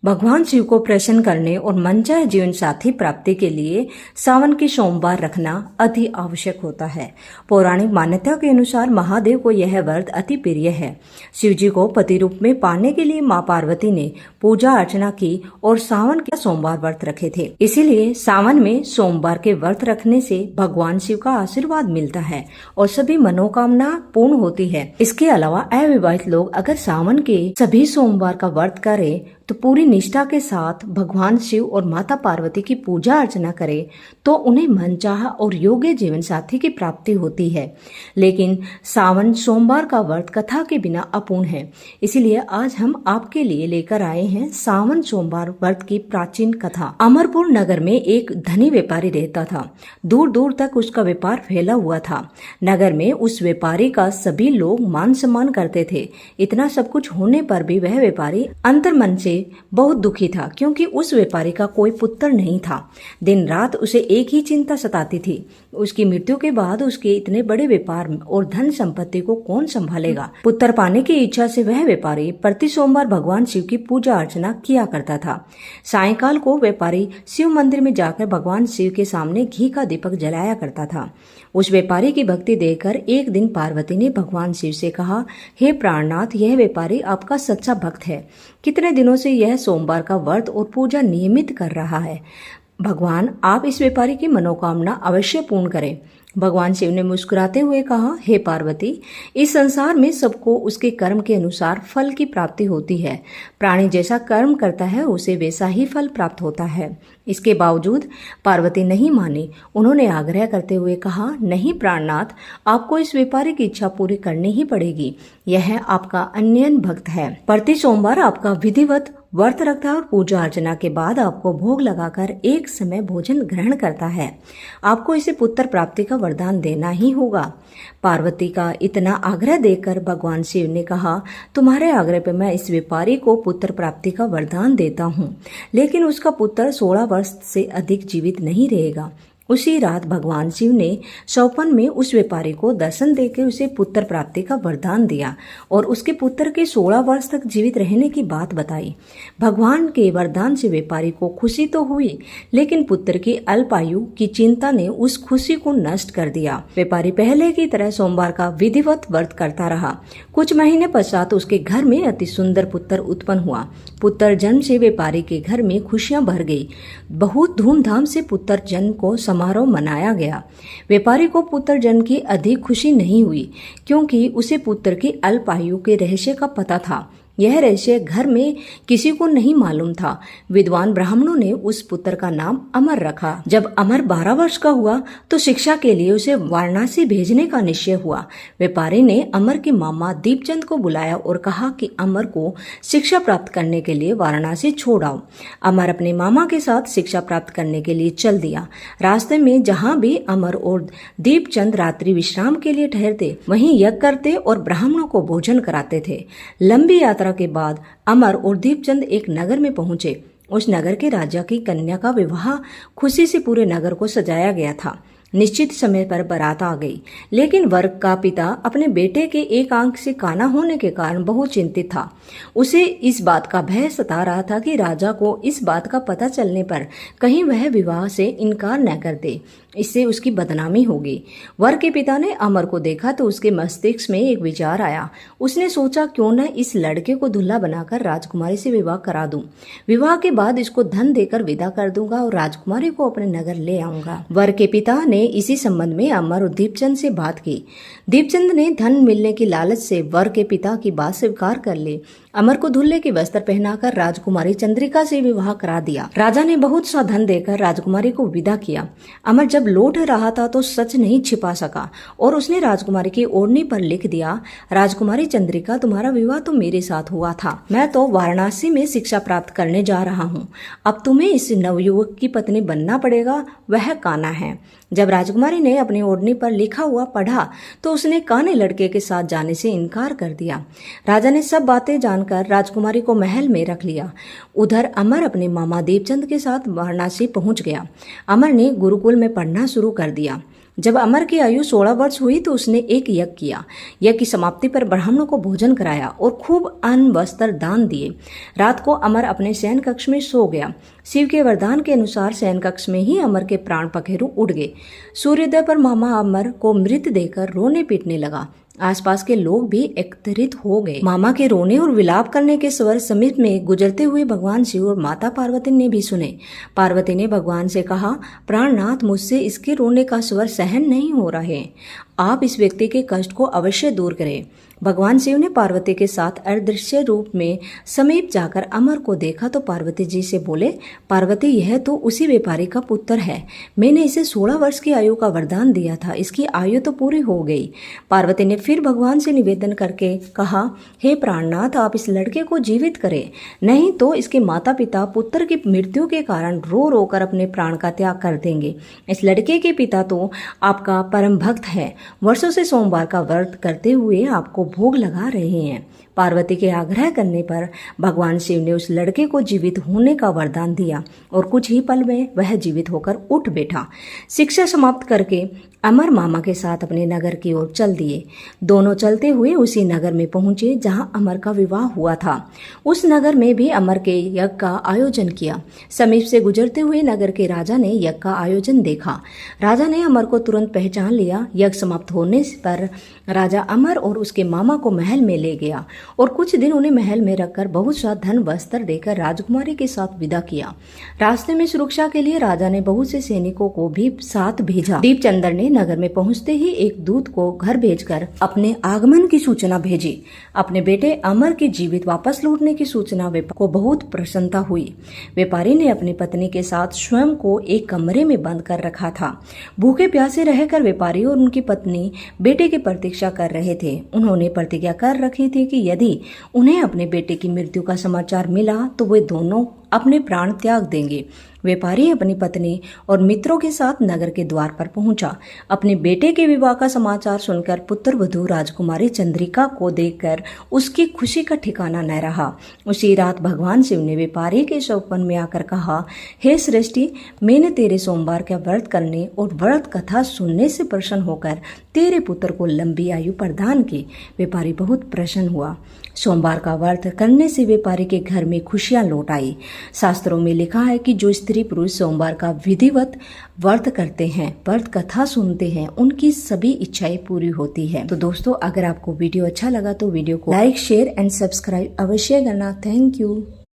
भगवान शिव को प्रसन्न करने और मनचाहे जीवन साथी प्राप्ति के लिए सावन के सोमवार रखना अति आवश्यक होता है। पौराणिक मान्यता के अनुसार महादेव को यह व्रत अति प्रिय है। शिव जी को पति रूप में पाने के लिए मां पार्वती ने पूजा अर्चना की और सावन के सोमवार व्रत रखे थे। इसीलिए सावन में सोमवार के व्रत रखने से भगवान शिव का आशीर्वाद मिलता है और सभी मनोकामना पूर्ण होती है। इसके अलावा अविवाहित लोग अगर सावन के सभी सोमवार का व्रत करें तो पूरी निष्ठा के साथ भगवान शिव और माता पार्वती की पूजा अर्चना करें तो उन्हें मनचाहा और योग्य जीवन साथी की प्राप्ति होती है। लेकिन सावन सोमवार का व्रत कथा के बिना अपूर्ण है, इसीलिए आज हम आपके लिए लेकर आए हैं सावन सोमवार व्रत की प्राचीन कथा। अमरपुर नगर में एक धनी व्यापारी रहता था। दूर दूर तक उसका व्यापार फैला हुआ था। नगर में उस व्यापारी का सभी लोग मान सम्मान करते थे। इतना सब कुछ होने पर भी वह व्यापारी अंतर्मन से बहुत दुखी था, क्योंकि उस व्यापारी का कोई पुत्र नहीं था। दिन रात उसे एक ही चिंता सताती थी, उसकी मृत्यु के बाद उसके इतने बड़े व्यापार और धन संपत्ति को कौन संभालेगा। पुत्र पाने की इच्छा से वह व्यापारी प्रति सोमवार भगवान शिव की पूजा अर्चना किया करता था। सायंकाल को व्यापारी शिव मंदिर में जाकर भगवान शिव के सामने घी का दीपक जलाया करता था। उस व्यापारी की भक्ति देखकर एक दिन पार्वती ने भगवान शिव से कहा, हे प्राणनाथ, यह व्यापारी आपका सच्चा भक्त है। कितने दिनों से यह सोमवार का व्रत और पूजा नियमित कर रहा है। भगवान, आप इस व्यापारी की मनोकामना अवश्य पूर्ण करें। भगवान शिव ने मुस्कुराते हुए कहा, हे पार्वती, इस संसार में सबको उसके कर्म के अनुसार फल की प्राप्ति होती है। प्राणी जैसा कर्म करता है उसे वैसा ही फल प्राप्त होता है। इसके बावजूद पार्वती नहीं मानी। उन्होंने आग्रह करते हुए कहा, नहीं प्राणनाथ, आपको इस व्यापारी की इच्छा पूरी करनी ही पड़ेगी। यह आपका अन्यन भक्त है। प्रति सोमवार आपका विधिवत व्रत रखता है और पूजा अर्चना के बाद आपको भोग लगाकर एक समय भोजन ग्रहण करता है। आपको इसे पुत्र प्राप्ति का वरदान देना ही होगा। पार्वती का इतना आग्रह देखकर भगवान शिव ने कहा, तुम्हारे आग्रह पर मैं इस व्यापारी को पुत्र प्राप्ति का वरदान देता हूँ, लेकिन उसका पुत्र 16 वर्ष से अधिक जीवित नहीं रहेगा। उसी रात भगवान शिव ने स्वप्न में उस व्यापारी को दर्शन देकर उसे पुत्र प्राप्ति का वरदान दिया और उसके पुत्र के 16 वर्ष तक जीवित रहने की बात बताई। भगवान के वरदान से व्यापारी को खुशी तो हुई, लेकिन पुत्र की अल्पायु की चिंता ने उस खुशी को नष्ट कर दिया। व्यापारी पहले की तरह सोमवार का विधिवत व्रत करता रहा। कुछ महीने पश्चात उसके घर में अति सुंदर पुत्र उत्पन्न हुआ। पुत्र जन्म से व्यापारी के घर में खुशियां भर गई। बहुत धूमधाम से पुत्र जन्म को समारोह मनाया गया। व्यापारी को पुत्र जन्म की अधिक खुशी नहीं हुई, क्योंकि उसे पुत्र की अल्पायु के रहस्य का पता था। यह रहस्य घर में किसी को नहीं मालूम था। विद्वान ब्राह्मणों ने उस पुत्र का नाम अमर रखा। जब अमर 12 वर्ष का हुआ तो शिक्षा के लिए उसे वाराणसी भेजने का निश्चय हुआ। व्यापारी ने अमर के मामा दीपचंद को बुलाया और कहा कि अमर को शिक्षा प्राप्त करने के लिए वाराणसी छोड़ आओ। अमर अपने मामा के साथ शिक्षा प्राप्त करने के लिए चल दिया। रास्ते में जहाँ भी अमर और दीपचंद रात्रि विश्राम के लिए ठहरते, वहीं यज्ञ करते और ब्राह्मणों को भोजन कराते थे। लंबी यात्रा के बाद अमर और दीपचंद एक नगर में पहुंचे। उस नगर के राजा की कन्या का विवाह खुशी से पूरे नगर को सजाया गया था। निश्चित समय पर बारात आ गई, लेकिन वर का पिता अपने बेटे के एक आंख से काना होने के कारण बहुत चिंतित था। उसे इस बात का भय सता रहा था कि राजा को इस बात का पता चलने पर कहीं वह विवाह से इनकार न कर दे, इससे उसकी बदनामी होगी। वर के पिता ने अमर को देखा तो उसके मस्तिष्क में एक विचार आया। उसने सोचा, क्यों न इस लड़के को दूल्हा बनाकर राजकुमारी से विवाह करा दूं। विवाह के बाद इसको धन देकर विदा कर दूंगा और राजकुमारी को अपने नगर ले आऊंगा। वर के पिता ने इसी संबंध में अमर और दीपचंद से बात की। दीपचंद ने धन मिलने की लालच से वर के पिता की बात स्वीकार कर ली। अमर को दूल्हे के वस्त्र पहनाकर राजकुमारी चंद्रिका से विवाह करा दिया। राजा ने बहुत सा धन देकर राजकुमारी को विदा किया। अमर जब लौट रहा था तो सच नहीं छिपा सका और उसने राजकुमारी की ओढ़नी पर लिख दिया, राजकुमारी चंद्रिका, तुम्हारा विवाह तो मेरे साथ हुआ था। मैं तो वाराणसी में शिक्षा प्राप्त करने जा रहा हूँ। अब तुम्हें इस नवयुवक की पत्नी बनना पड़ेगा, वह काना है। जब राजकुमारी ने अपनी ओढ़नी पर लिखा हुआ पढ़ा तो उसने काने लड़के के साथ जाने से इनकार कर दिया। राजा ने सब बातें जानकर राजकुमारी को महल में रख लिया। उधर अमर अपने मामा दीपचंद के साथ वाराणसी पहुंच गया। अमर ने गुरुकुल में पढ़ना शुरू कर दिया। जब अमर की आयु 16 वर्ष हुई तो उसने एक यज्ञ किया। यज्ञ की समाप्ति पर ब्राह्मणों को भोजन कराया और खूब अन्न वस्त्र दान दिए। रात को अमर अपने शयन कक्ष में सो गया। शिव के वरदान के अनुसार शयन कक्ष में ही अमर के प्राण पखेरु उड़ गए। सूर्योदय पर मामा अमर को मृत देकर रोने पीटने लगा। आसपास के लोग भी एकत्रित हो गए। मामा के रोने और विलाप करने के स्वर समीप में गुजरते हुए भगवान शिव और माता पार्वती ने भी सुने। पार्वती ने भगवान से कहा, प्राणनाथ, मुझसे इसके रोने का स्वर सहन नहीं हो रहा है। आप इस व्यक्ति के कष्ट को अवश्य दूर करें। भगवान शिव ने पार्वती के साथ अदृश्य रूप में समीप जाकर अमर को देखा तो पार्वती जी से बोले, पार्वती, यह तो उसी व्यापारी का पुत्र है। मैंने इसे 16 वर्ष की आयु का वरदान दिया था, इसकी आयु तो पूरी हो गई। पार्वती ने फिर भगवान से निवेदन करके कहा, हे प्राणनाथ, आप इस लड़के को जीवित करें, नहीं तो इसके माता पिता पुत्र की मृत्यु के कारण रो रो कर अपने प्राण का त्याग कर देंगे। इस लड़के के पिता तो आपका परम भक्त है, वर्षों से सोमवार का व्रत करते हुए आपको भोग लगा रहे हैं। पार्वती के आग्रह करने पर भगवान शिव ने उस लड़के को जीवित होने का वरदान दिया और कुछ ही पल में वह जीवित होकर उठ बैठा। शिक्षा समाप्त करके अमर मामा के साथ अपने नगर की ओर चल दिए। दोनों चलते हुए उसी नगर में पहुंचे जहां अमर का विवाह हुआ था। उस नगर में भी अमर के यज्ञ का आयोजन किया। समीप से गुजरते हुए नगर के राजा ने यज्ञ का आयोजन देखा। राजा ने अमर को तुरंत पहचान लिया। यज्ञ समाप्त होने पर राजा अमर और उसके मामा को महल में ले गया और कुछ दिन उन्हें महल में रखकर बहुत सा धन वस्त्र देकर राजकुमारी के साथ विदा किया। रास्ते में सुरक्षा के लिए राजा ने बहुत से सैनिकों को भी साथ भेजा। दीपचंदर ने नगर में पहुंचते ही एक दूत को घर भेजकर अपने आगमन की सूचना भेजी। अपने बेटे अमर के जीवित वापस लौटने की सूचना व्यापारी को बहुत प्रसन्नता हुई। व्यापारी ने अपनी पत्नी के साथ स्वयं को एक कमरे में बंद कर रखा था। भूखे प्यासे रहकर व्यापारी और उनकी पत्नी बेटे की प्रतीक्षा कर रहे थे। उन्होंने प्रतिज्ञा कर रखी थी कि यदि उन्हें अपने बेटे की मृत्यु का समाचार मिला तो वे दोनों अपने प्राण त्याग देंगे। व्यापारी अपनी पत्नी और मित्रों के साथ नगर के द्वार पर पहुंचा। अपने बेटे के विवाह का समाचार सुनकर पुत्र वधू राजकुमारी चंद्रिका को देखकर उसकी खुशी का ठिकाना न रहा। उसी रात भगवान शिव ने व्यापारी के स्वप्न में आकर कहा, हे सृष्टि, मैंने तेरे सोमवार का व्रत करने और व्रत कथा सुनने से प्रसन्न होकर तेरे पुत्र को लंबी आयु प्रदान की। व्यापारी बहुत प्रसन्न हुआ। सोमवार का व्रत करने से व्यापारी के घर में खुशियां लौट आई। शास्त्रों में लिखा है कि जो स्त्री पुरुष सोमवार का विधिवत व्रत करते हैं, व्रत कथा सुनते हैं, उनकी सभी इच्छाएं पूरी होती है। तो दोस्तों, अगर आपको वीडियो अच्छा लगा तो वीडियो को लाइक, शेयर एंड सब्सक्राइब अवश्य करना। Thank you.